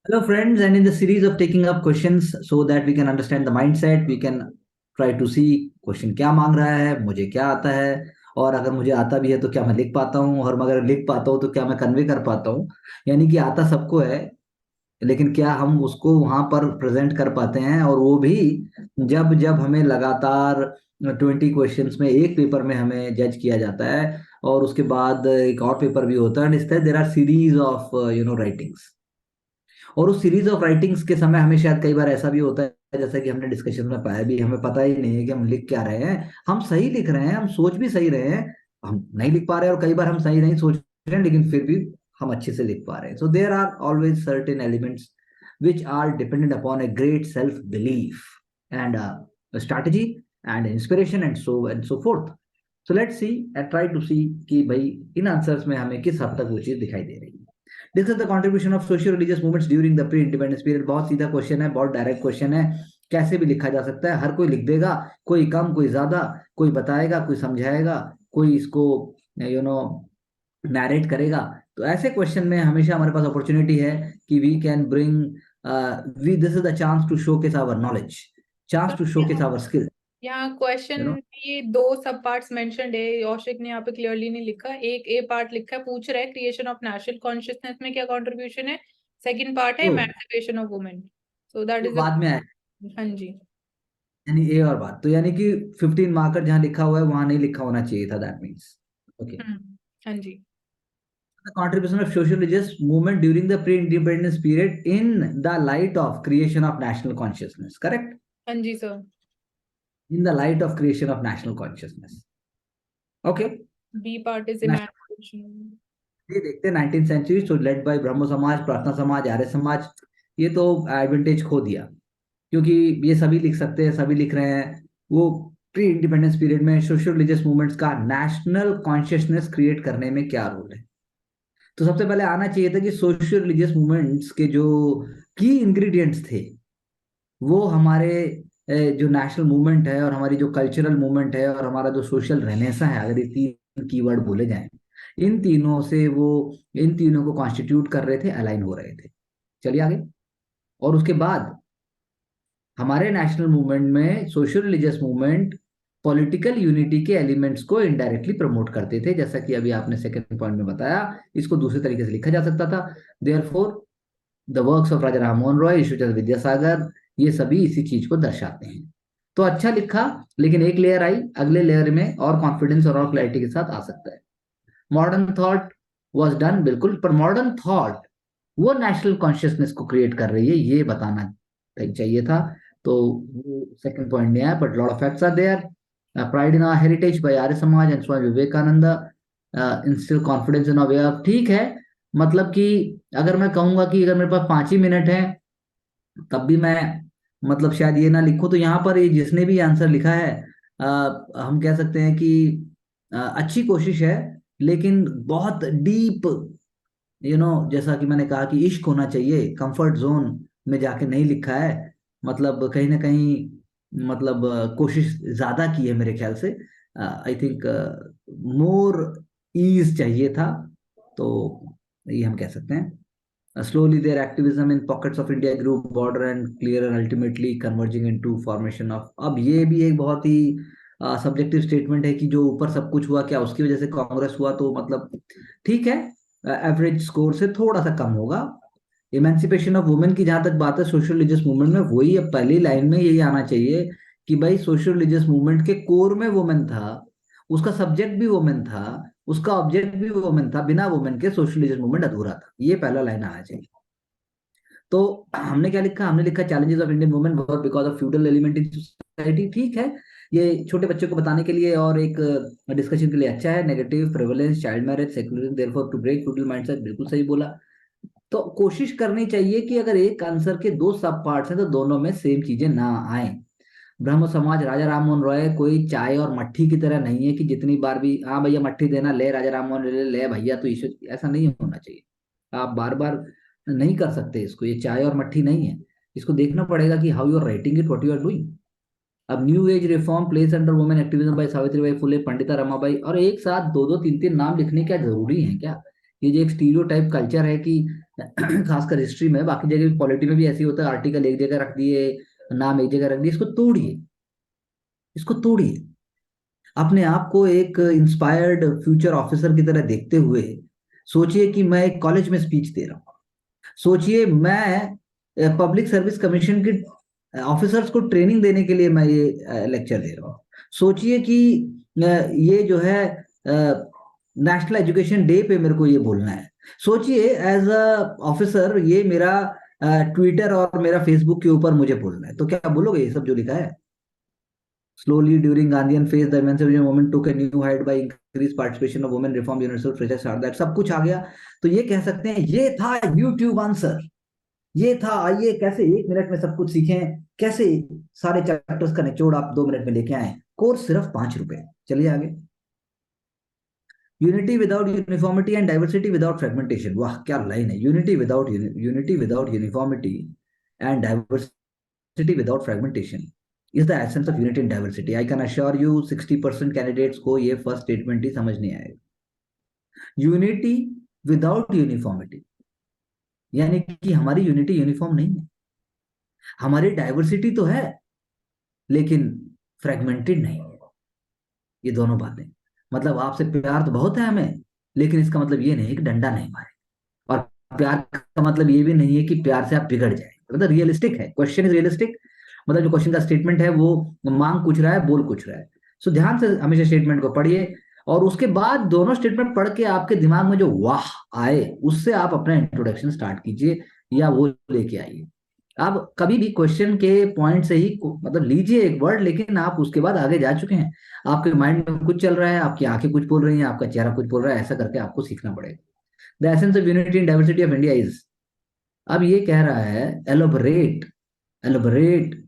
Hello, friends, and in the series of taking up questions so that we can understand the mindset, we can try to see question क्या मांग रहा है, मुझे क्या आता है, और अगर मुझे आता भी है तो क्या मैं लिख पाता हूँ, और अगर लिख पाता हूँ तो क्या मैं कन्वे कर पाता हूँ। यानी कि आता सबको है, लेकिन क्या हम उसको वहां पर प्रेजेंट कर पाते हैं, और वो भी जब जब हमें लगातार 20 क्वेश्चंस में एक पेपर में हमें जज किया जाता है, और उसके बाद एक और पेपर भी होता है, and there are series of writings. और उस सीरीज ऑफ राइटिंग्स के समय हमें शायद कई बार ऐसा भी होता है, जैसा कि हमने डिस्कशन में पाया भी, हमें पता ही नहीं है कि हम लिख क्या रहे हैं। हम सही लिख रहे हैं, हम सोच भी सही रहे हैं, हम नहीं लिख पा रहे हैं, और कई बार हम सही नहीं सोच रहे हैं लेकिन फिर भी हम अच्छे से लिख पा रहे हैं। So there are always certain elements which are dependent upon a great self belief and a strategy and inspiration and so forth. So let's see and try to see कि भाई इन आंसर्स में हमें किस हद तक वो चीज दिखाई दे रही है। This is the contribution of socio religious movements during the pre independence period. बहुत सीधा क्वेश्चन है, बहुत डायरेक्ट क्वेश्चन है, कैसे भी लिखा जा सकता है, हर कोई लिख देगा, कोई कम कोई ज्यादा, कोई बताएगा कोई समझाएगा, कोई इसको यू नो नैरेट करेगा। तो ऐसे क्वेश्चन में हमेशा हमारे पास अपॉर्चुनिटी है कि we can bring we this is the chance to showcase our knowledge, chance to showcase our skill. यहाँ क्वेश्चन यू नो ये दो सब पार्ट्स मेंशन्ड है। यौशिक ने यहाँ पे क्लियरली नहीं लिखा। एक ए पार्ट लिखा है, पूछ रहा है क्रिएशन ऑफ नेशनल कॉन्शियसनेस में क्या कंट्रीब्यूशन है। सेकंड पार्ट है तो emancipation of women. So that वो इज बाद में आए, हाँ जी। यानी ए और बात, तो यानी कि 15 मार्कर जहां लिखा हुआ है वहां नहीं लिखा होना चाहिए था, दैट मीन्स। ओके। हाँ जी। The contribution of social religious movement during the pre-independence period in the light of creation of national consciousness, correct? हाँ जी sir. In the light of creation of national consciousness. Okay. B part is National, emancipation. ये देखते हैं 19th century, तो led by ब्रह्म समाज, प्रार्थना समाज, आर्य समाज। ये तो एडवांटेज खो दिया, क्योंकि ये सभी लिख सकते हैं, सभी लिख रहे हैं। वो प्री इंडिपेंडेंस पीरियड में सोशल रिलीजियस मूवमेंट्स का नेशनल कॉन्शियसनेस क्रिएट करने में क्या रोल है। तो सबसे पहले आना चाहिए था कि सोशल रिलीजियस मूवमेंट्स के जो की इंग्रेडिएंट्स थे, वो हमारे जो नेशनल मूवमेंट है, और हमारी जो कल्चरल मूवमेंट है, और हमारा जो सोशल रहनेसा है, अगर ये तीन कीवर्ड बोले जाएं, इन तीनों से वो इन तीनों को कॉन्स्टिट्यूट कर रहे थे, अलाइन हो रहे थे। चलिए आगे। और उसके बाद हमारे नेशनल मूवमेंट में social religious movement political unity के एलिमेंट्स को इनडायरेक्टली प्रमोट करते थे, जैसा कि अभी आपने सेकंड पॉइंट में बताया। इसको दूसरे तरीके से लिखा जा सकता था। Therefore the works of Raja Rammohan Roy, Ishwar Chandra Vidyasagar, ये सभी इसी चीज को दर्शाते हैं। तो अच्छा लिखा, लेकिन एक लेयर आई, अगले लेयर में और कॉन्फिडेंस और क्लैरिटी के साथ आ सकता है। मॉडर्न थॉट वॉज डन, बिल्कुल, पर मॉडर्न थॉट वो नेशनल कॉन्शियसनेस को क्रिएट कर रही है, ये बताना चाहिए था। तो वो सेकंड पॉइंट नहीं आया, but lot of facts are there. Pride in our heritage by Arya Samaj and Swami Vivekananda instil confidence in our way of. ठीक है, मतलब कि अगर मैं कहूंगा कि अगर मेरे पास 5 ही मिनट है, तब भी मैं मतलब शायद ये ना लिखूं, तो यहाँ पर ये जिसने भी आंसर लिखा है, हम कह सकते हैं कि अच्छी कोशिश है, लेकिन बहुत डीप, जैसा कि मैंने कहा कि इश्क होना चाहिए, कंफर्ट जोन में जाके नहीं लिखा है। मतलब कहीं ना कहीं, मतलब कोशिश ज्यादा की है मेरे ख्याल से। आई थिंक मोर ईज चाहिए था। तो ये हम कह सकते हैं। Slowly, their activism in pockets of India grew broader and clearer, ultimately converging into formation of। अब ये भी एक बहुत ही सब्जेक्टिव स्टेटमेंट है कि जो ऊपर सब कुछ हुआ, क्या उसकी वजह से कांग्रेस हुआ, तो मतलब ठीक है, एवरेज स्कोर से थोड़ा सा कम होगा। इमेंसिपेशन ऑफ वुमेन की जहां तक बात है सोशल रिलीजियस मूवमेंट में, वही अब पहली लाइन में यही आना चाहिए कि भाई सोशल रिलीजियस मूवमेंट के कोर में वुमेन था, उसका सब्जेक्ट भी वुमेन था, उसका ऑब्जेक्ट भी वुमेन था। बिना वुमेन के सोशल रिलीजियस मूवमेंट अधूरा था, ये पहला लाइन आना चाहिए। तो हमने क्या लिखा, हमने लिखा challenges of Indian women were because of feudal element in society. ठीक है, ये छोटे बच्चों को बताने के लिए और एक डिस्कशन के लिए अच्छा है। Negative prevalence, child marriage, secularism, therefore to break feudal mindset, बिल्कुल सही बोला। तो कोशिश करनी चाहिए कि अगर एक आंसर के दो सब पार्ट्स हैं तो दोनों में सेम चीजें ना आए। ब्रह्म समाज, राजा राममोहन रॉय कोई चाय और मट्ठी की तरह नहीं है कि जितनी बार भी हाँ भैया मट्ठी देना, ले राजा राममोहन ले भैया तो ईश्वर, ऐसा नहीं होना चाहिए। आप बार बार नहीं कर सकते इसको, ये चाय और मट्ठी नहीं है। इसको देखना पड़ेगा कि how you are writing it, what you are doing. अब new age reform place under women activism by Savitribai Phule, Pandita Ramabai, और एक साथ दो दो तीन तीन नाम लिखने क्या जरूरी है क्या? ये जो एक स्टीरियोटाइप कल्चर है कि खासकर हिस्ट्री में, बाकी जगह पॉलिटी में भी ऐसे ही होता है, आर्टिकल एक जगह रख दिए, नाम एक जगह रख दिए। इसको तोड़िए, इसको तोड़िए। अपने आप को एक इंस्पायर्ड फ्यूचर ऑफिसर की तरह देखते हुए सोचिए कि मैं एक कॉलेज में स्पीच दे रहा हूँ। सोचिए मैं पब्लिक सर्विस कमीशन के ऑफिसर्स को ट्रेनिंग देने के लिए मैं ये लेक्चर दे रहा हूँ। सोचिए कि ये जो है नेशनल एजुकेशन डे पे मेरे को ये बोलना है। सोचिए एज अ ऑफिसर ये मेरा ट्विटर और मेरा फेसबुक के ऊपर मुझे बोलना है, तो क्या बोलोगे ये सब जो लिखा है? Slowly, during Gandhian phase, the emancipation movement took a new height by increased participation of women, reform, universal suffrage, that सब कुछ आ गया। तो ये कह सकते हैं ये था YouTube आंसर, ये था। आइए कैसे 1 मिनट में सब कुछ सीखें, कैसे सारे चैप्टर्स का निचोड़ आप 2 मिनट में लेके आए। कोर्स सिर्फ 5 रुपए। चलिए आगे। Unity without uniformity and diversity without fragmentation. वाह क्या लाइन है! Unity without uniformity and diversity without fragmentation is the essence of unity and diversity. I can assure you 60% candidates को ये फर्स्ट स्टेटमेंट ही समझ नहीं आएगा। यूनिटी विदाउट यूनिफॉर्मिटी यानी कि हमारी यूनिटी यूनिफॉर्म नहीं है, हमारी डाइवर्सिटी तो है लेकिन फ्रेगमेंटेड नहीं है। ये दोनों बातें, मतलब आपसे प्यार तो बहुत है हमें, लेकिन इसका मतलब ये नहीं कि डंडा नहीं मारे। और प्यार का मतलब ये भी नहीं है कि प्यार से आप बिगड़ जाए। मतलब रियलिस्टिक है, क्वेश्चन इज रियलिस्टिक। मतलब जो क्वेश्चन का स्टेटमेंट है वो मांग कुछ रहा है, बोल कुछ रहा है। सो ध्यान से हमेशा स्टेटमेंट को पढ़िए, और उसके बाद दोनों स्टेटमेंट पढ़ के आपके दिमाग में जो वाह आए उससे आप अपना इंट्रोडक्शन स्टार्ट कीजिए या वो लेके आइए। आप कभी भी क्वेश्चन के पॉइंट से ही मतलब लीजिए एक वर्ड, लेकिन आप उसके बाद आगे जा चुके हैं, आपके माइंड में कुछ चल रहा है, आपकी आंखें कुछ बोल रही हैं, आपका चेहरा कुछ बोल रहा है, ऐसा करके आपको सीखना पड़ेगा। The essence of unity and diversity of India is, अब ये कह रहा है elaborate, elaborate,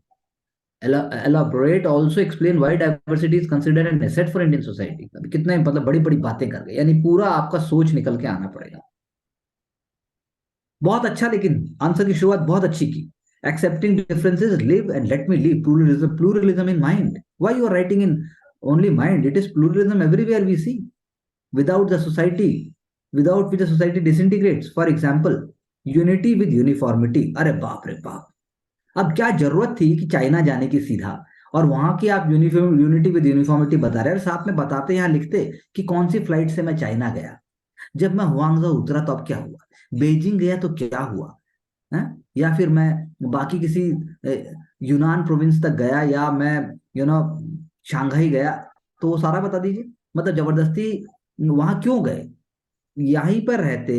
elaborate also explain why diversity is considered an asset for Indian society। अभी कितने मतलब बड़ी बड़ी बातें कर गए, यानी पूरा आपका सोच निकल के आना पड़ेगा। बहुत अच्छा, लेकिन आंसर की शुरुआत बहुत अच्छी की। Accepting differences, live and let me live, pluralism, pluralism in mind. Why you are writing in only mind? It is pluralism everywhere we see. Without the society, without which the society disintegrates. For example unity with uniformity, अरे बाप रे बाप! अब क्या जरूरत थी कि China जाने की सीधा, और वहां की आप यूनिटी विद यूनिफॉर्मिटी बता रहे हैं, और साथ में बताते यहाँ लिखते कि कौन सी फ्लाइट से मैं चाइना गया। जब मैं हुआंगझो उतरा तो अब क्या हुआ? बेजिंग गया तो क्या हुआ है? या फिर मैं बाकी किसी यूनान प्रोविंस तक गया, या मैं शंघाई गया, तो वो सारा बता दीजिए। मतलब जबरदस्ती वहां क्यों गए? यहीं पर रहते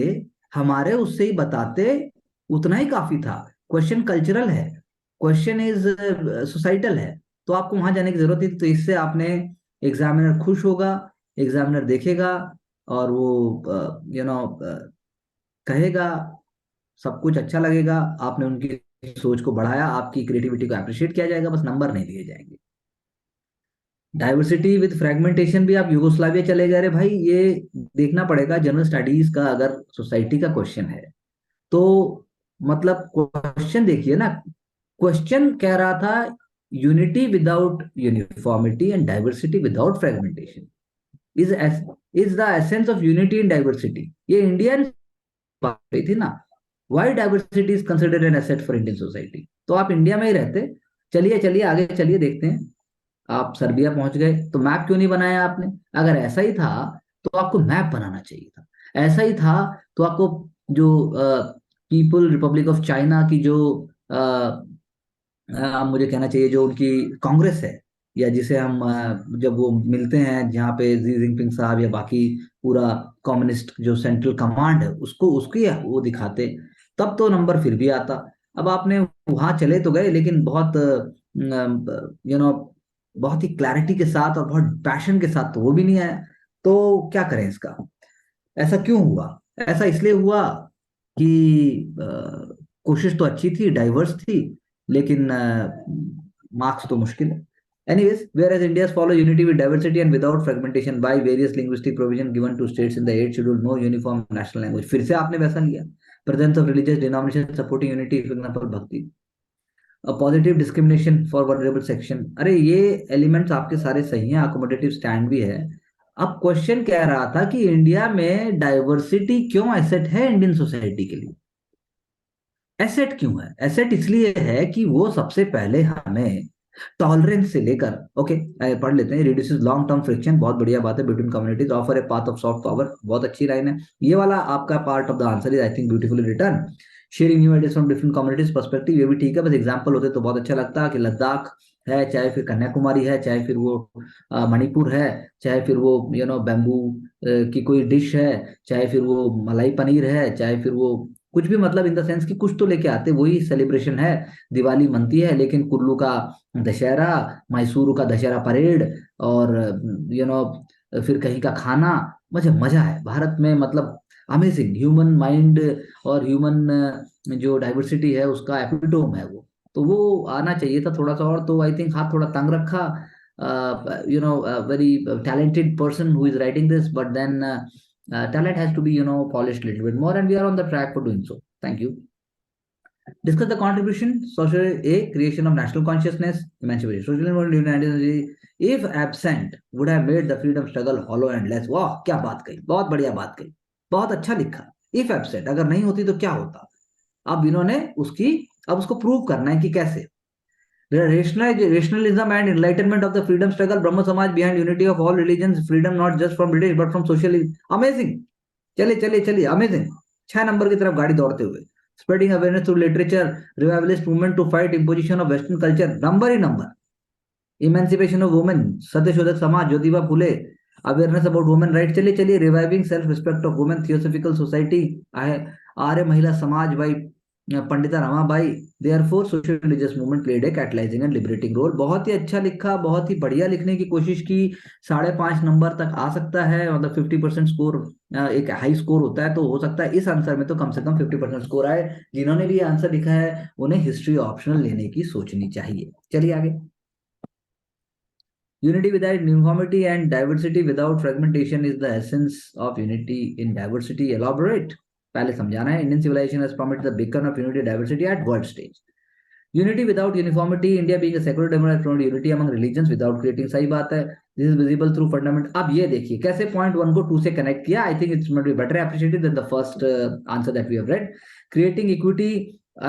हमारे उससे ही बताते, उतना ही काफी था। क्वेश्चन कल्चरल है, क्वेश्चन इज सोसाइटल है, तो आपको वहां जाने की जरूरत थी। तो इससे आपने, एग्जामिनर खुश होगा, एग्जामिनर देखेगा और वो कहेगा, सब कुछ अच्छा लगेगा, आपने उनकी सोच को बढ़ाया, आपकी क्रिएटिविटी को अप्रिशिएट किया जाएगा, बस नंबर नहीं दिए जाएंगे। डाइवर्सिटी विद फ्रेगमेंटेशन भी, आप यूगोस्लाविया चले गए, अरे भाई ये देखना पड़ेगा जनरल स्टडीज का, अगर सोसाइटी का क्वेश्चन है तो मतलब क्वेश्चन देखिए ना। क्वेश्चन कह रहा था unity without uniformity and diversity without fragmentation is is the essence of unity and diversity. ये इंडियन बात रही थी ना, why diversity is considered an asset for Indian society. तो आप इंडिया में ही रहते। चलिए चलिए आगे चलिए, देखते हैं। आप सर्बिया पहुंच गए तो मैप क्यों नहीं बनाया आपने? अगर ऐसा ही था तो आपको मैप बनाना चाहिए था। ऐसा ही था तो आपको जो पीपल रिपब्लिक ऑफ चाइना की जो मुझे कहना चाहिए जो उनकी कांग्रेस है, या जिसे हम जब वो मिलते हैं जहाँ पे जी जिनपिंग साहब या बाकी पूरा कम्युनिस्ट जो सेंट्रल कमांड है, उसको उसकी वो दिखाते, तब तो नंबर फिर भी आता। अब आपने वहां चले तो गए, लेकिन बहुत बहुत ही क्लैरिटी के साथ और बहुत पैशन के साथ तो वो भी नहीं आया। तो क्या करें इसका? ऐसा क्यों हुआ? ऐसा इसलिए हुआ कि कोशिश तो अच्छी थी, डाइवर्स थी, लेकिन मार्क्स तो मुश्किल है। Anyways, whereas India's follow unity with diversity and without fragmentation by various linguistic provision given to states in the 8th schedule, no uniform national language। फिर से आपने वैसा लिया। Presence of religious denomination supporting unity, for example, भक्ति। A positive discrimination for vulnerable section। अरे ये elements आपके सारे सही हैं, अकोमोडेटिव स्टैंड भी है। अब क्वेश्चन कह रहा था कि इंडिया में डाइवर्सिटी क्यों एसेट है इंडियन सोसाइटी के लिए। एसेट क्यों है? एसेट इसलिए है कि वो सबसे पहले हमें टॉलरेंस से लेकर, ओके पढ़ लेते हैं, रिड्यूसेस लॉन्ग टर्म फ्रिक्शन, बहुत बढ़िया बात है, between communities, offer a path of soft power, बहुत अच्छी लाइन है। ये वाला आपका part of the answer is I think beautifully return. Sharing new ideas from different communities perspective, ये भी ठीक है, बस एग्जांपल होते तो बहुत अच्छा लगता कि लद्दाख है, चाहे फिर कन्याकुमारी है, चाहे फिर वो मणिपुर है, चाहे फिर वो बैम्बू की कोई डिश है, चाहे फिर वो मलाई पनीर है, चाहे फिर वो कुछ भी, मतलब इन द सेंस कि कुछ तो लेके आते, वही सेलिब्रेशन है, दिवाली मनती है, लेकिन कुल्लू का दशहरा, मैसूर का दशहरा परेड, और यू नो फिर कहीं का खाना, मुझे मजा है भारत में, मतलब अमेजिंग ह्यूमन माइंड और ह्यूमन जो डाइवर्सिटी है उसका एपिटोम है वो। तो वो आना चाहिए था थोड़ा सा और, तो आई थिंक हाथ थोड़ा तंग रखा, very talented person who is writing this, but then talent has to be polished a little bit more, and we are on the track for doing so. Thank you. Discuss the contribution, social A, creation of national consciousness, emancipation. Social movement if absent would have made the freedom struggle hollow and less. वाह क्या बात कही, बहुत बढ़िया बात कही, बहुत अच्छा लिखा। इफ एब्सेंट, अगर नहीं होती तो क्या होता? अब इन्होंने उसकी, अब उसको प्रूव करना है कि कैसे। Rationalism and enlightenment of the freedom struggle, Brahma Samaj behind unity of all religions, freedom not just from British but from socialism. Amazing. चलिए चलिए चलिए, अमेजिंग। 6 नंबर की तरफ गाड़ी दौड़ते हुए। Spreading awareness through literature, revivalist movement to fight imposition of western culture, number ही number. Emancipation of women, Satyashodhak Samaj, Jyotiba Phule, awareness about women right, चलिए चलिए, reviving self respect of women, theosophical society, Arya Mahila Samaj by Pandita Ramabai, therefore social religious movement played a catalysing and liberating role. बहुत ही अच्छा लिखा, बहुत ही बढ़िया लिखने की कोशिश की। 5.5 नंबर तक आ सकता है, मतलब 50% स्कोर एक हाई स्कोर होता है, तो हो सकता है इस आंसर में तो कम से कम 50% स्कोर आए। जिन्होंने भी ये आंसर लिखा है उन्हें हिस्ट्री ऑप्शनल लेने की सोचनी चाहिए। चलिए आगे। Unity without uniformity and diversity without fragmentation is the essence of unity in diversity. Elaborate. पहले समझाना है। Indian civilization has promoted the beacon of unity and diversity at world stage. Unity without uniformity, India being a secular democracy has promoted unity among religions without creating, सही बात है। This is visible through fundament. अब ये देखिए कैसे point 1 को 2 से connect किया। I think it's much better appreciated than the first answer that we have read. Creating equity,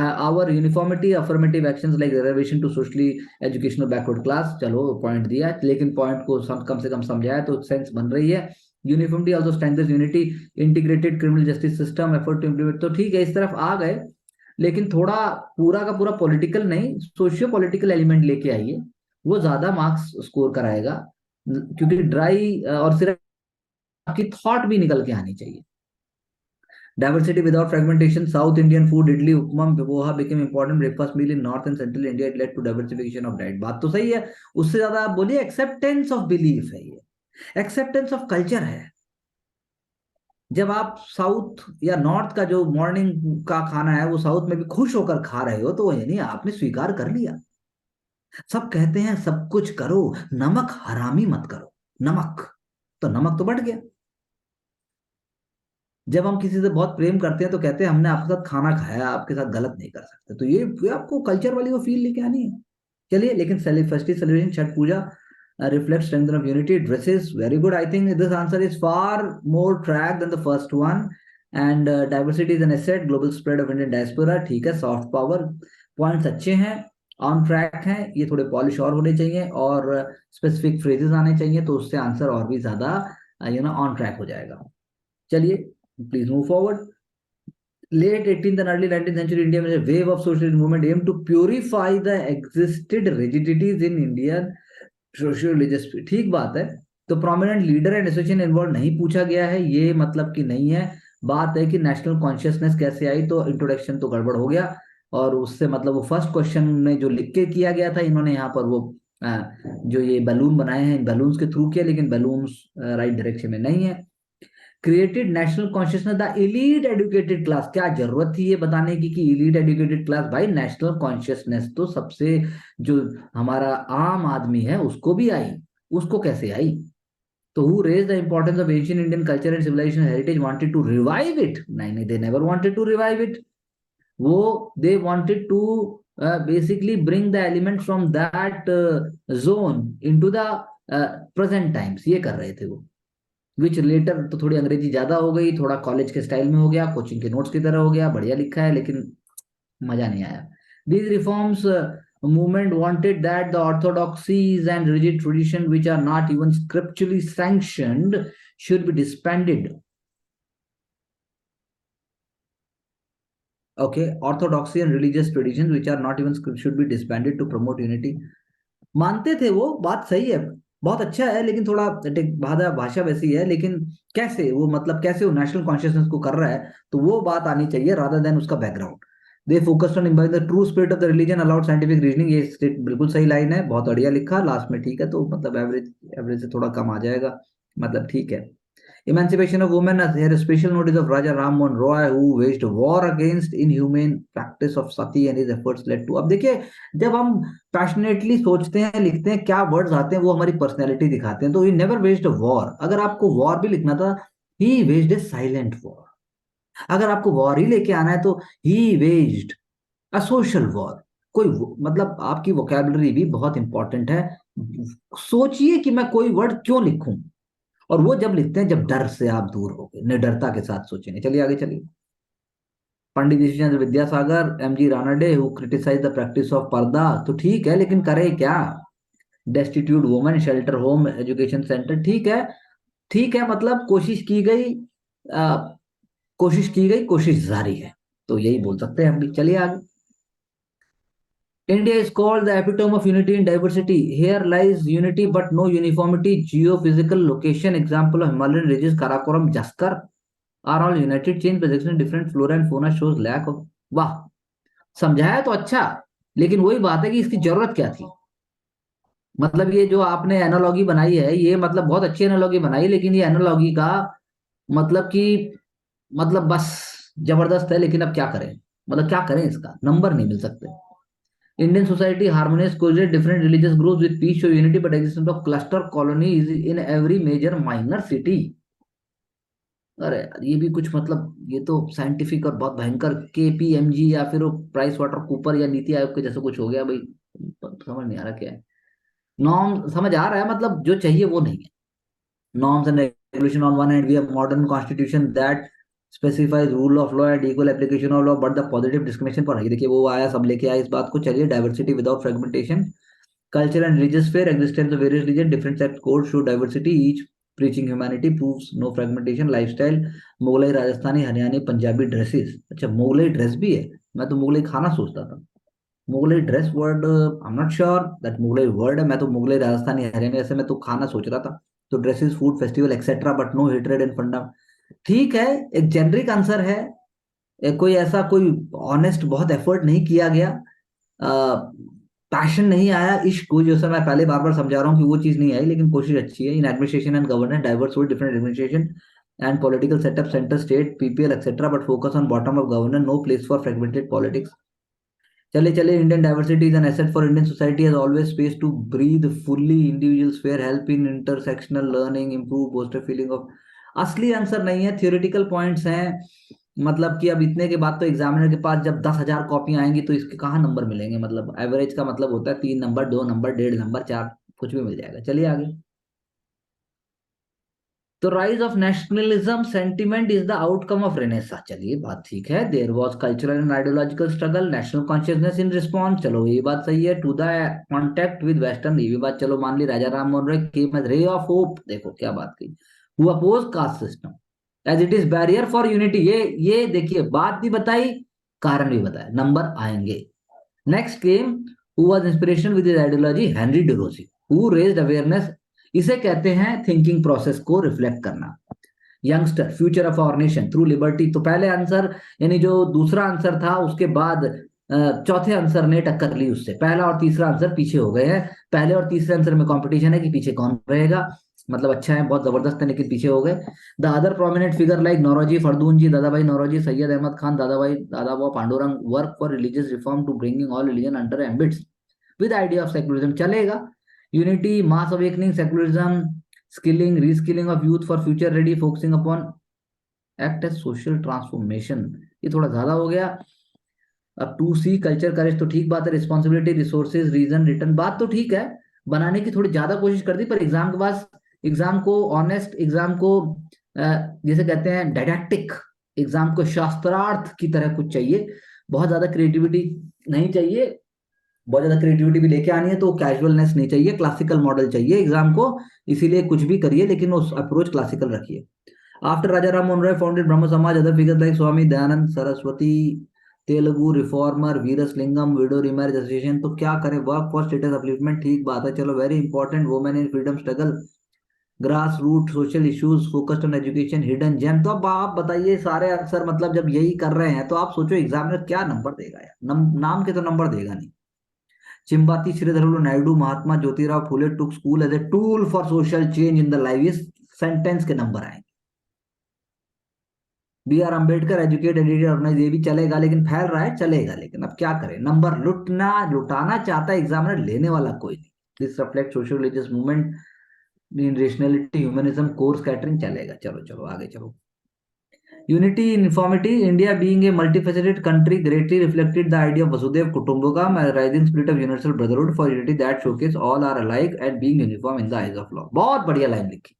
our uniformity, affirmative actions like reservation to socially educational backward class, चलो point दिया, लेकिन पॉइंट को कम से कम समझाया तो सेंस बन रही है। Uniformity also strengthens unity, integrated criminal justice system, effort to implement, तो ठीक है इस तरफ आ गए, लेकिन थोड़ा पूरा का पूरा पॉलिटिकल नहीं, सोशियो पॉलिटिकल एलिमेंट लेके आइए, वो ज्यादा मार्क्स स्कोर कराएगा, क्योंकि ड्राई और सिर्फ आपकी थॉट भी निकल के आनी चाहिए। Diversity without fragmentation, South Indian food, idli, upma, poha became important breakfast meal in North and Central India. It led to diversification of diet. बात तो सही है, उससे ज्यादा आप बोलिए एक्सेप्टेंस ऑफ बिलीफ है, ये एक्सेप्टेंस ऑफ कल्चर है। जब आप साउथ या नॉर्थ का जो मॉर्निंग का खाना है वो साउथ में भी खुश होकर खा रहे हो, तो यानी आपने स्वीकार कर लिया। सब कहते हैं सब कुछ करो, नमक हरामी मत करो, नमक तो नमक तो बढ़ गया। जब हम किसी से बहुत प्रेम करते हैं तो कहते हैं हमने आपके साथ खाना खाया, आपके साथ गलत नहीं कर सकते, तो ये आपको कल्चर वाली वो फील लेके आनी है। चलिए, लेकिन festive celebration, Chhath Puja reflects strength of unity, dresses, very good. I think this answer is far more track than the first one. And diversity is an asset, global spread of Indian diaspora, ठीक है, soft power, points अच्छे हैं, on track हैं, ये थोड़े polish और होने चाहिए और स्पेसिफिक फ्रेजेस आने चाहिए, तो उससे आंसर और भी ज्यादा ऑन ट्रैक हो जाएगा। चलिए please move forward. Late 18th and early 19th century India में wave of socialist movement aimed to purify the existed rigidities in Indian social religious, ठीक बात है। तो prominent leader and association involve नहीं पूछा गया है, ये मतलब कि नहीं है। बात है कि नेशनल कॉन्शियसनेस कैसे आई, तो इंट्रोडक्शन तो गड़बड़ हो गया, और उससे मतलब वो फर्स्ट क्वेश्चन में जो लिख के किया गया था, इन्होंने यहाँ पर वो जो ये बैलून बनाए हैं, इन बैलून्स के थ्रू किया, लेकिन बैलून्स राइट डायरेक्शन में नहीं है। Created national consciousness the elite educated class, क्या जरूरत थी ये बताने की कि इलीट एजुकेटेड क्लास? भाई नेशनल कॉन्शियसनेस तो सबसे जो हमारा आम आदमी है उसको भी आई, उसको कैसे आई? तो who raise the importance of ancient Indian culture and civilisation heritage, wanted to revive it? नहीं, they never wanted to revive it. वो they wanted to basically bring the element from that zone into the present times, ये कर रहे थे वो। विच letter तो थोड़ी अंग्रेजी ज्यादा हो गई, थोड़ा कॉलेज के स्टाइल में हो गया, कोचिंग के नोट्स की तरह हो गया, बढ़िया लिखा है लेकिन मजा नहीं आया। These reforms movement wanted that the orthodoxies and rigid tradition which are not even scripturally sanctioned should be disbanded. Okay, orthodoxy and religious traditions which are not even should be disbanded to promote unity. मानते थे वो बात सही है, बहुत अच्छा है, लेकिन थोड़ा भाषा भाषा वैसी है, लेकिन कैसे वो मतलब कैसे वो नेशनल कॉन्शियसनेस को कर रहा है, तो वो बात आनी चाहिए रादर देन उसका background. They focused on imbibing the true spirit of the religion allowed scientific reasoning, ये बिल्कुल सही लाइन है, बहुत बढ़िया लिखा लास्ट में, ठीक है, तो मतलब एवरेज एवरेज से थोड़ा कम आ जाएगा, मतलब ठीक है। Emancipation of women, as here a special notice of Raja Ram Mohan Roy, who waged war against inhumane practice of sati and his efforts led to। अब देखिए, जब हम पैशनेटली सोचते हैं, लिखते हैं, क्या वर्ड्स आते हैं वो हमारी पर्सनैलिटी दिखाते हैं। तो ही नेवर वेज्ड अ वॉर, अगर आपको वॉर भी लिखना था, ही वेज्ड ए साइलेंट वॉर। अगर आपको वॉर ही लेके आना है तो ही वेज्ड अ सोशल वॉर। कोई मतलब आपकी वोकैबुलरी भी बहुत इंपॉर्टेंट है। सोचिए कि मैं कोई वर्ड क्यों लिखूं, और वो जब लिखते हैं जब डर से आप दूर हो गए, निडरता के साथ सोचेंगे। चलिए आगे चलिए। Pandit Ishwarchandra Vidyasagar, M G Ranade who criticise the practice of purdah, तो ठीक है, लेकिन करे क्या? Destitute women shelter home education centre, ठीक है, ठीक है, मतलब कोशिश की गई, कोशिश की गई, कोशिश जारी है, तो यही बोल सकते हैं हम भी। चलिए आगे। India is called the epitome of unity in diversity. Here lies unity but no uniformity. Geophysical location, example of Himalayan ridges, Karakoram, Jaskar are all united chain projection in different flora and fauna shows lack of। वाह, समझाया तो अच्छा, लेकिन वही बात है कि इसकी जरूरत क्या थी। मतलब ये जो आपने एनालॉगी बनाई है, ये मतलब बहुत अच्छी एनालॉगी बनाई, लेकिन ये एनालॉगी का मतलब कि मतलब बस जबरदस्त है, लेकिन अब क्या करें, मतलब क्या करें, इसका नंबर नहीं मिल सकते। Indian society harmonious coexist different religious groups with peace show unity but existence of cluster colonies in every major minor city। अरे यार, ये भी कुछ मतलब, ये तो साइंटिफिक और बहुत भयंकर केपीएमजी या फिर वो प्राइस वाटर कूपर या नीति आयोग के जैसा कुछ हो गया भाई। समझ नहीं आ रहा क्या है। नॉर्म समझ आ रहा है, मतलब जो चाहिए वो नहीं है। Norms and regulation on one hand, we have modern constitution that specifies rule of law and equal application of law, but the positive discrimination पर है। देखिए वो आया, सब लेके आया इस बात को। चलिए, diversity without fragmentation, culture and religious fair existence of various religion, different sect codes show diversity, each preaching humanity, proves no fragmentation, lifestyle, Mughlai, Rajasthani, Haryani, Punjabi dresses. अच्छा, मुगलई ड्रेस भी है, मैं तो मुगलई खाना सोचता था। Mughlai dress word, I am not sure that Mughlai word है, मैं तो मुगलई, राजस्थानी, हरियाणा, ऐसे मैं तो खाना सोच रहा था। तो dresses, food, festival etcetera, but no hatred and फंडा। ठीक है, एक जेनरिक आंसर है, कोई ऐसा कोई ऑनेस्ट बहुत एफर्ट नहीं किया गया, पैशन नहीं आया, इश्क को जैसा मैं पहले बार बार समझा रहा हूँ कि वो चीज नहीं आई, लेकिन कोशिश अच्छी है। In administration and governance diverse with different administration and political setup, centre, state, PPL etcetera, but focus on bottom of governance, no place for fragmented politics. चले चले, Indian diversity is an asset for Indian society, has always space to breathe fully, individuals fair help in intersectional learning, improve booster feeling of. असली answer नहीं है, theoretical points हैं। मतलब कि अब इतने के बाद तो एग्जामिनर के पास जब 10,000 कॉपियां आएंगी तो इसके कहाँ नंबर मिलेंगे। मतलब एवरेज का मतलब होता है 3 नंबर, 2 नंबर, 1.5 नंबर, 4, कुछ भी मिल जाएगा। चलिए आगे। तो rise of nationalism sentiment is the outcome of renaissance, चलिए बात ठीक है। There was cultural and ideological struggle, national consciousness in response, चलो ये बात सही है। To the contact with western, ये भी बात चलो मान ली। Raja Ram Mohan Roy came as ray of hope, देखो क्या बात की। Who oppose caste system as it is barrier for unity, ये देखिए, बात भी बताई, कारण भी बताया, नंबर आएंगे। Next came who was inspiration with his ideology, Henry Derozio, who raised awareness, इसे कहते हैं थिंकिंग प्रोसेस को रिफ्लेक्ट करना। Youngster, future of our nation through liberty, तो पहले आंसर यानी जो दूसरा आंसर था उसके बाद चौथे आंसर ने टक्कर ली उससे, पहला और तीसरा आंसर पीछे हो गए हैं। पहले और तीसरे आंसर में कंपटीशन है कि पीछे कौन रहेगा, मतलब अच्छा है, बहुत जबरदस्त है, लेकिन पीछे हो गए। The other prominent figure like Naoroji, Fardoon ji, Dadabhai Naoroji, Syed Ahmad Khan, Dada Pandurang, work for religious reform to bringing all religion under ambits with idea of secularism, चलेगा। Unity, mass awakening, secularism, skilling, reskilling of youth for future ready, focusing upon act as social transformation, ये थोड़ा ज्यादा हो गया। अब to C culture करेज, तो ठीक बात है। रिस्पॉन्सिबिलिटी, रिसोर्सेज, रीजन, रिटर्न, बात तो ठीक है, बनाने की थोड़ी ज्यादा कोशिश कर दी, पर एग्जाम के पास, एग्जाम को ऑनेस्ट, एग्जाम को जैसे कहते हैं डायडैक्टिक, एग्जाम को शास्त्रार्थ की तरह कुछ चाहिए। बहुत ज्यादा क्रिएटिविटी नहीं चाहिए, बहुत ज्यादा क्रिएटिविटी भी लेके आनी है तो कैजुअलनेस नहीं चाहिए, क्लासिकल मॉडल चाहिए एग्जाम को। इसीलिए कुछ भी करिए लेकिन उस अप्रोच क्लासिकल रखिए। After Raja Ram Mohan Roy founded Brahmo Samaj, other figures like Swami Dayanand Saraswati, Telugu reformer, Veeresalingam, widow remarriage association. तो क्या करें, वर्क फॉर स्टेटस अपलिफ्टमेंट, ठीक बात है, चलो very important, women in freedom struggle, grass root social issues, focused on education, hidden gem. तो अब आप बताइए सारे आंसर, मतलब जब यही कर रहे हैं तो आप सोचो एग्जामिनर क्या नंबर देगा यार, नाम के तो नंबर देगा नहीं। Chembeti Sridharalu Naidu, Mahatma Jyotirao Phule took school as a tool for social change in the life, इस सेंटेंस के नंबर आएंगे। B R Ambedkar educate agitate organise, ये भी चलेगा लेकिन फैल रहा है, चलेगा लेकिन अब क्या करें, नंबर लुटाना चाहता है एग्जामिनर, लेने वाला कोई नहीं। This reflect social religious movement in rationality humanism, course catering, चलेगा। चलो चलो आगे चलो। Unity in uniformity, India being a multifaceted country greatly reflected the idea of Vasudhaiva Kutumbakam, a rising spirit of universal brotherhood for unity that showcase all are alike and being uniform in the eyes of law। बहुत बढ़िया line लिखी।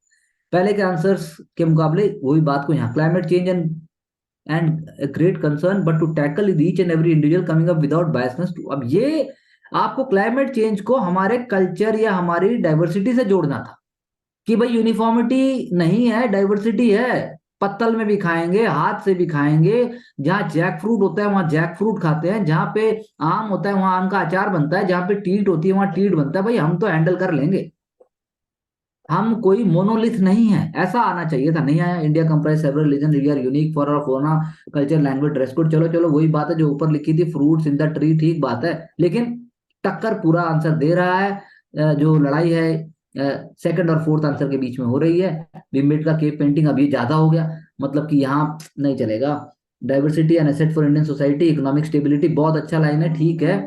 पहले के answers के मुकाबले वही बात को यहाँ, climate change and a great concern but to tackle each and every individual coming up without biasness to। अब ये आपको क्लाइमेट चेंज को हमारे कल्चर या हमारी डाइवर्सिटी से जोड़ना था कि भाई यूनिफॉर्मिटी नहीं है, डाइवर्सिटी है। पत्तल में भी खाएंगे, हाथ से भी खाएंगे, जहां जैक फ्रूट होता है वहां जैक फ्रूट खाते हैं, जहां पे आम होता है वहां आम का अचार बनता है, जहां पे टीट होती है वहां टीट बनता है। भाई हम तो हैंडल कर लेंगे, हम कोई मोनोलिथ नहीं है, ऐसा आना चाहिए था, नहीं आया। India comprise several religion, we are unique for our fauna culture language dress code. चलो चलो वही बात है जो ऊपर लिखी थी, फ्रूट्स इन द ट्री, ठीक बात है, लेकिन टक्कर पूरा आंसर दे रहा है। जो लड़ाई है सेकंड और फोर्थ आंसर के बीच में हो रही है। बिम्बेड का केव पेंटिंग अभी ज्यादा हो गया, मतलब कि यहाँ नहीं चलेगा। Diversity and asset for Indian society, economic stability, बहुत अच्छा लाइन है, ठीक है।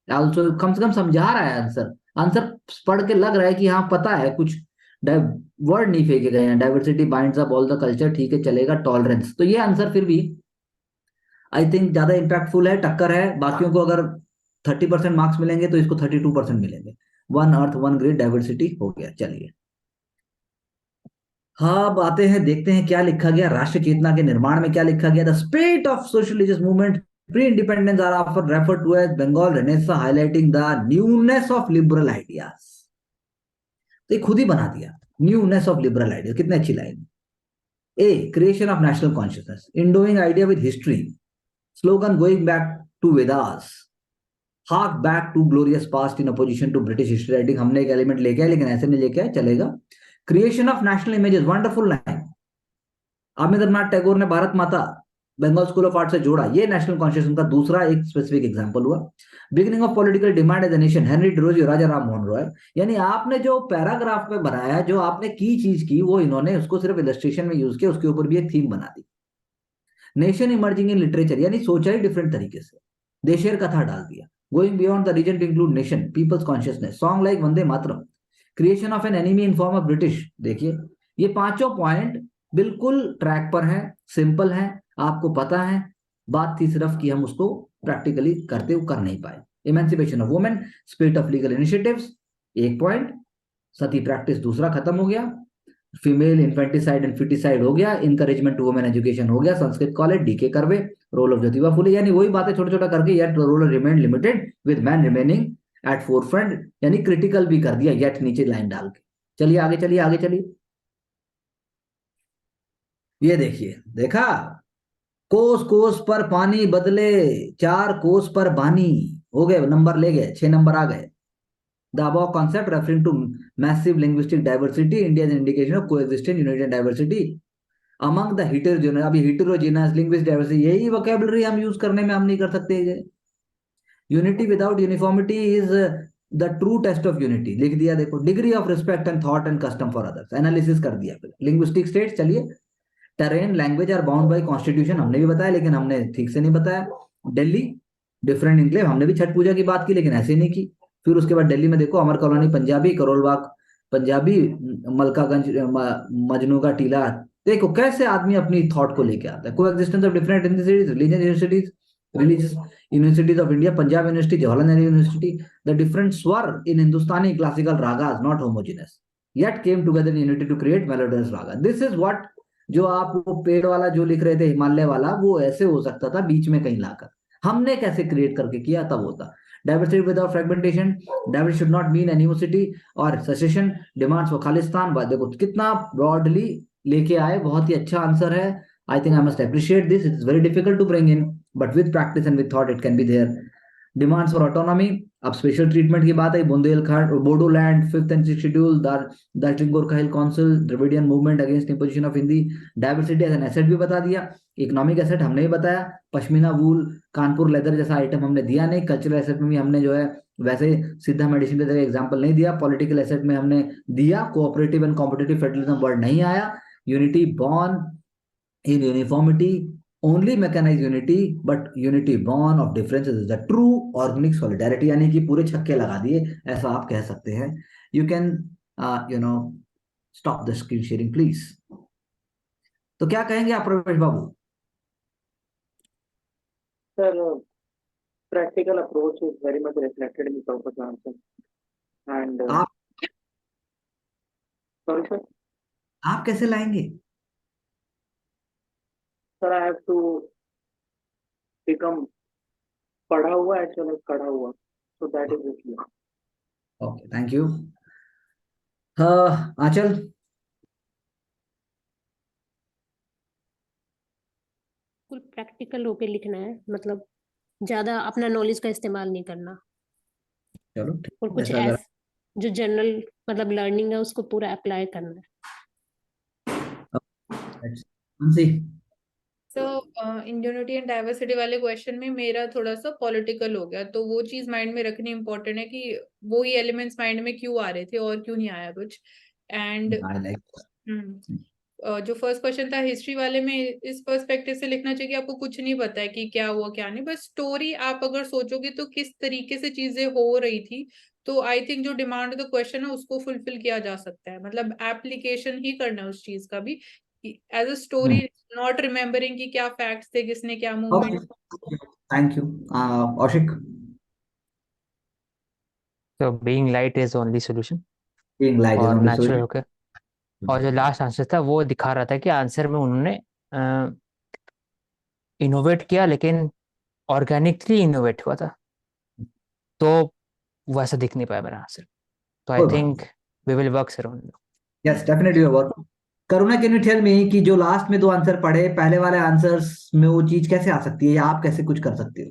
ऑल्सो कम से कम समझा रहा है आंसर, आंसर पढ़ के लग रहा है कि हाँ पता है कुछ, वर्ड नहीं फेंके गए हैं। Diversity binds up all the culture, ठीक है चलेगा। टॉलरेंस, तो ये आंसर फिर भी आई थिंक ज्यादा इंपैक्टफुल है, टक्कर है। बाकियों को अगर 30% मार्क्स मिलेंगे तो इसको 32% मिलेंगे। One earth one great diversity हो गया। चलिए हाँ, अब आते हैं, देखते हैं क्या लिखा गया राष्ट्र चेतना के निर्माण में। क्या लिखा गया, the spirit of social religious movement pre independence are often refer to as Bengal renaissance, highlighting the newness of liberal ideas. तो ये खुद ही बना दिया, न्यूनेस ऑफ लिबरल आइडियाज, कितनी अच्छी line. A creation of national consciousness, endowing idea with history, slogan going back to Vedas, hark back to glorious past in opposition to British history writing. हमने एक element लेके आए लेकिन ऐसे नहीं लेके आए, चलेगा। Creation of national images, wonderful line. Rabindranath Tagore ने भारत माता बंगाल स्कूल ऑफ आर्ट से जोड़ा, ये नेशनल कॉन्शियसनेस का दूसरा एक स्पेसिफिक एग्जांपल हुआ। Beginning of political demand as a nation, Henry Derozio, Raja Ram Mohan Roy. यानी आपने जो पैराग्राफ में बनाया, जो आपने की चीज की, वो इन्होंने उसको सिर्फ इलस्ट्रेशन में यूज किया, उसके ऊपर भी एक थीम बना दी। नेशन इमर्जिंग इन लिटरेचर, यानी सोचा ही डिफरेंट तरीके से, देशेर कथा डाल दिया। Going beyond the region to include nation, people's consciousness, song like Vande Mataram, creation of an enemy in form of British. देखिए ये पांचों पॉइंट बिल्कुल ट्रैक पर हैं, सिंपल हैं, आपको पता है। बात थी सिर्फ कि हम उसको प्रैक्टिकली करते हुए कर नहीं पाए। Emancipation of women, spirit of legal initiatives, एक पॉइंट। सती प्रैक्टिस दूसरा खत्म हो गया। फीमेल इन्फेंटिसाइड एंड फिटिसाइड हो गया। इनकरेजमेंट टू वुमेन एजुकेशन हो गया। Sanskrit college, D K Karve, role of Jyotiba Phule, यानी वही बातें छोटा छोटा करके, yet role remain limited with man remaining at forefront, यानी क्रिटिकल भी कर दिया येट नीचे लाइन डाल के। चलिए आगे चलिए, आगे चलिए। ये देखिए, देखा, कोस कोस पर पानी बदले, 4 कोस पर बानी, हो गए, नंबर ले गए, 6 नंबर आ गए। The above concept referring to massive linguistic diversity, India is an indication of coexisting unity and diversity among the heterogeneous। अभी heterogeneous linguistic diversity, यही vocabulary हम यूज करने में हम नहीं कर सकते। Unity without uniformity is the true test of unity, लिख दिया देखो। Degree of respect and thought and custom for others, analysis कर दिया। फिर linguistic states, चलिए। Terrain, language are bound by constitution, हमने भी बताया लेकिन हमने ठीक से नहीं बताया। दिल्ली डिफरेंट इनक्लेव, हमने भी छठ पूजा की बात की लेकिन ऐसे नहीं की। फिर उसके बाद दिल्ली में देखो, अमर कॉलोनी पंजाबी, करोल बाग पंजाबी, मलकागंज मजनू का टीला। देखो कैसे आदमी अपनी थॉट को लेके आता है। Coexistence of different ethnicities, religious universities of India, Punjab university, Jawaharlal Nehru university, the different swar in Hindustani classical ragas not homogeneous yet came together in unity to create melodious raga. This is what, जो आप वो पेड़ वाला जो लिख रहे थे हिमालय वाला, वो ऐसे हो सकता था बीच में कहीं लाकर। हमने कैसे क्रिएट करके किया तब होता। Diversity without fragmentation, diversity should not mean animosity और सेसेशन, डिमांड्स फॉर खालिस्तान। देखो कितना ब्रॉडली लेके आए, बहुत ही अच्छा आंसर है। I think I must appreciate this, it is very difficult to bring in, but with practice and with thought it can be there. Demands for autonomy, अब special treatment की बात आई, Bundelkhand, Bodoland, 5th and 6th schedule, Darjeeling Gorkha hill council, Dravidian movement against imposition of Hindi. Diversity as an asset भी बता दिया, economic asset हमने ही बताया, पश्मीना वूल, कानपुर लेदर जैसा आइटम हमने दिया नहीं। कल्चरल एसेट में भी हमने जो है वैसे सीधा मेडिसिन का एग्जांपल नहीं दिया। पॉलिटिकल एसेट में हमने दिया, cooperative and competitive federalism word नहीं आया। Unity born in uniformity, only mechanized unity, but unity born of differences is the true organic solidarity, यानी कि पूरे छक्के लगा दिए, ऐसा आप कह सकते हैं। You can stop the screen sharing please। तो क्या कहेंगे आप प्रवेश बाबू? Sir, practical approach is very much reflected in the purpose answer. And आप sorry, sir. आप कैसे लाएंगे? Sir, I have to become पढ़ा हुआ as well as पढ़ा हुआ. So that is it. Okay, thank you। आंचल? बिल्कुल प्रैक्टिकल होके लिखना है, मतलब ज्यादा अपना नॉलेज का इस्तेमाल नहीं करना, चलो और कुछ ऐसा अगर जो जनरल मतलब लर्निंग है उसको पूरा अप्लाई करना है। सो इन यूनिटी एंड डाइवर्सिटी वाले क्वेश्चन में मेरा थोड़ा सा पॉलिटिकल हो गया, तो वो चीज माइंड में रखनी इंपॉर्टेंट है कि वो ही एलिमेंट्स माइंड में क्यों आ रहे थे और क्यों नहीं आया कुछ। एंड जो फर्स्ट क्वेश्चन था हिस्ट्री वाले में, इस पर्सपेक्टिव से लिखना चाहिए कि आपको कुछ नहीं पता है कि क्या हुआ क्या नहीं, बस स्टोरी आप अगर सोचोगे तो किस तरीके से चीजें हो रही थी, तो आई थिंक जो डिमांड ऑफ द क्वेश्चन है उसको फुलफिल किया जा सकता है। मतलब एप्लीकेशन ही करना है उस चीज का भी, as a story, not remembering कि क्या फैक्ट्स थे, किसने क्या मूवमेंट। Thank you. औशिक? तो being light is only solution, Being light is और only नेचुरल solution। होकर। और जो लास्ट आंसर था वो दिखा रहा था कि आंसर में उन्होंने इनोवेट किया, लेकिन ऑर्गेनिकली इनोवेट हुआ था, तो वैसा दिख नहीं पाया मेरा आंसर। तो आई कोई बात think we will work around. Yes definitely work. Karuna can you tell me कि जो लास्ट में दो आंसर पढ़े, पहले वाले आंसर्स में वो चीज कैसे आ सकती है, या आप कैसे कुछ कर सकते हो?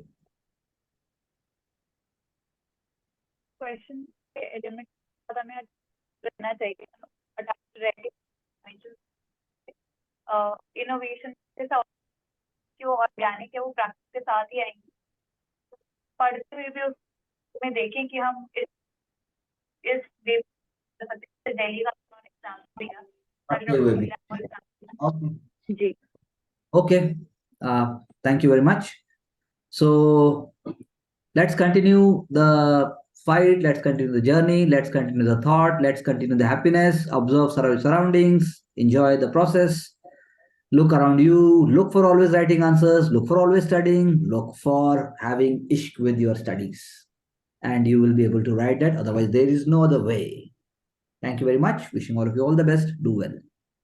क्वेश्चन के एलिमेंट पता में रहना चाहिए, इनोवेशन के साथ जो ऑर्गेनिक है वो प्रैक्टिस के साथ ही आएंगे। पढ़ते हुए भी उसमें देखें कि हम इस दिल्ली का एग्जाम दिया जी। Okay, thank you very much. So let's continue the fight, let's continue the journey, let's continue the thought, let's continue the happiness. Observe surroundings, enjoy the process, look around you, look for always writing answers, look for always studying, look for having ishq with your studies, and you will be able to write that. Otherwise there is no other way. Thank you very much. Wishing all of you all the best. Do well.